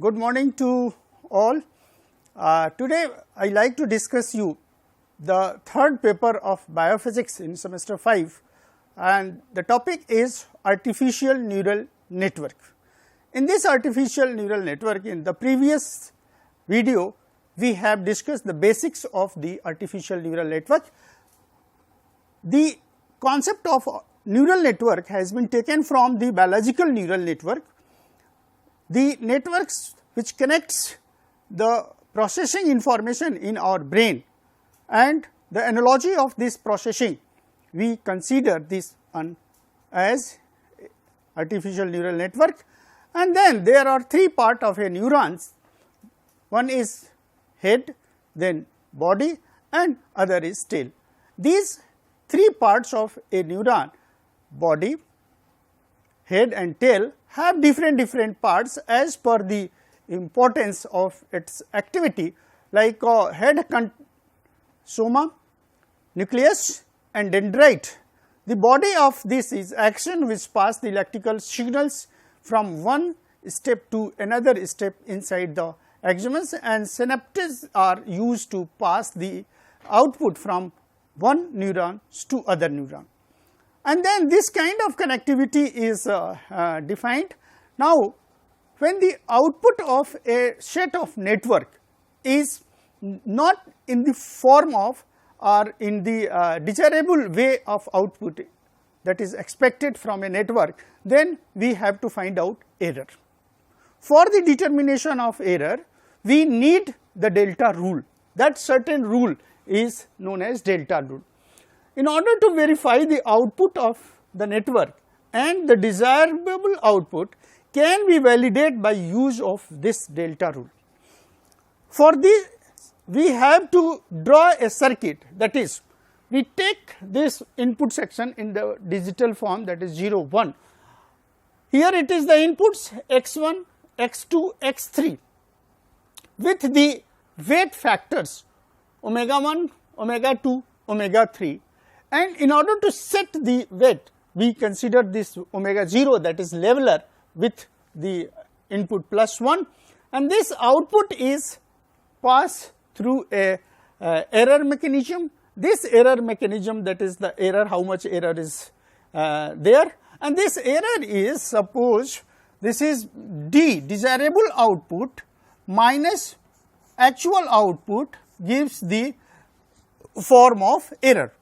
Good morning to all. Today I like to discuss you the third paper of biophysics in semester 5, and the topic is artificial neural network. In this artificial neural network, in the previous video we have discussed the basics of the artificial neural network. The concept of neural network has been taken from the biological neural network. The networks which connects the processing information in our brain, and the analogy of this processing, we consider this as artificial neural network. And then there are three parts of a neurons. One is head, then body, and other is tail. These three parts of a neuron, body, head and tail, have different parts as per the importance of its activity, like head soma, nucleus and dendrite. The body of this is axon which pass the electrical signals from one step to another step inside the axons, and synapses are used to pass the output from one neuron to other neuron. And then this kind of connectivity is defined. Now, when the output of a set of network is not in the form of or in the desirable way of output that is expected from a network, then we have to find out error. For the determination of error, we need the delta rule. That certain rule is known as delta rule. In order to verify the output of the network and the desirable output can be validated by use of this delta rule. For this, we have to draw a circuit, that is, we take this input section in the digital form, that is 0, 1. Here it is the inputs x1, x2, x3 with the weight factors omega 1, omega 2, omega 3. And in order to set the weight, we consider this omega 0, that is leveler, with the input plus 1, and this output is passed through a error mechanism. This error mechanism, that is the error, how much error is there, and this error is, suppose this is D, desirable output minus actual output, gives the form of error.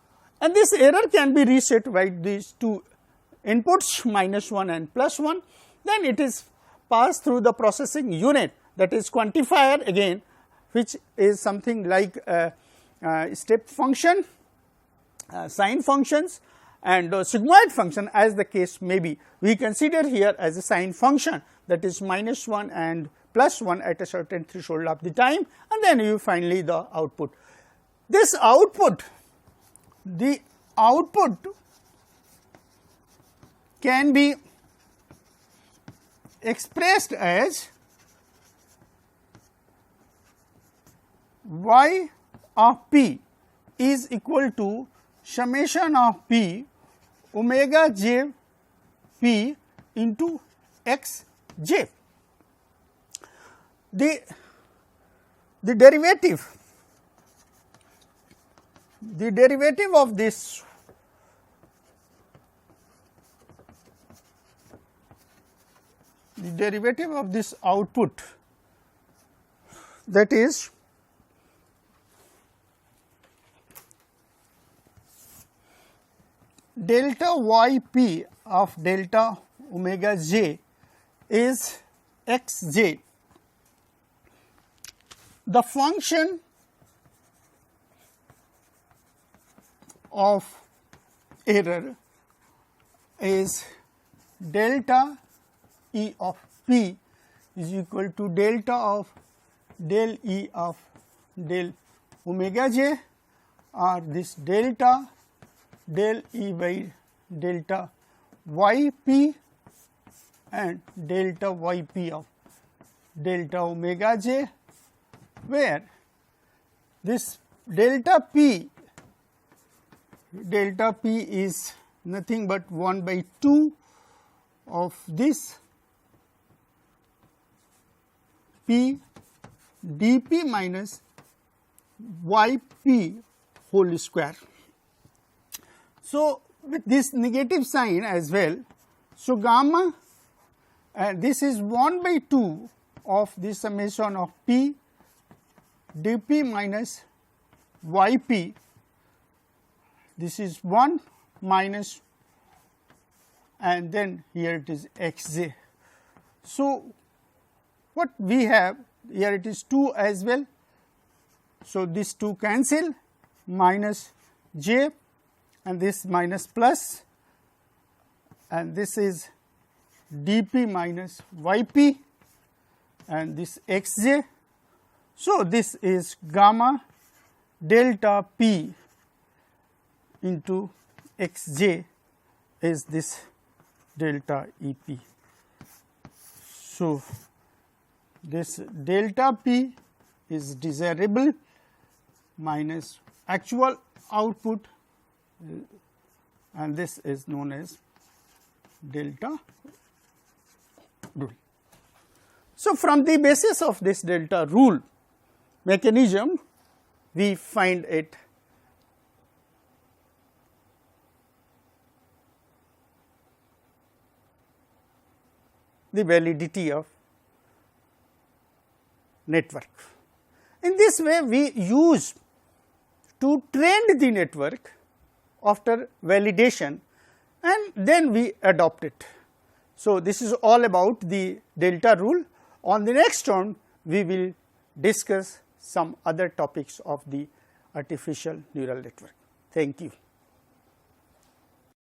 And this error can be reset by these two inputs minus 1 and plus 1. Then it is passed through the processing unit, that is quantifier again, which is something like step function, sine functions and sigmoid function, as the case may be. We consider here as a sine function, that is minus 1 and plus 1 at a certain threshold of the time, and then you finally the output. This output, the output can be expressed as y of p is equal to summation of p omega j p into x j. The derivative of this output, that is delta y p of delta omega j is x j. The function of error is delta E of p is equal to delta of del E of del omega j, or this delta del E by delta y p and delta y p of delta omega j, where this delta p is nothing but 1 by 2 of this p dp minus yp whole square. So, with this negative sign as well, so gamma, and this is 1 by 2 of the summation of p dp minus yp, this is 1 minus, and then here it is xj. So, what we have here, it is 2 as well. So, this 2 cancel, minus j, and this minus plus, and this is dp minus yp, and this xj. So, this is gamma delta p into xj is this delta EP. So, this delta P is desirable minus actual output, and this is known as delta rule. So, from the basis of this delta rule mechanism, we find it the validity of network. In this way, we use to train the network after validation, and then we adopt it. So, this is all about the delta rule. On the next term, we will discuss some other topics of the artificial neural network. Thank you.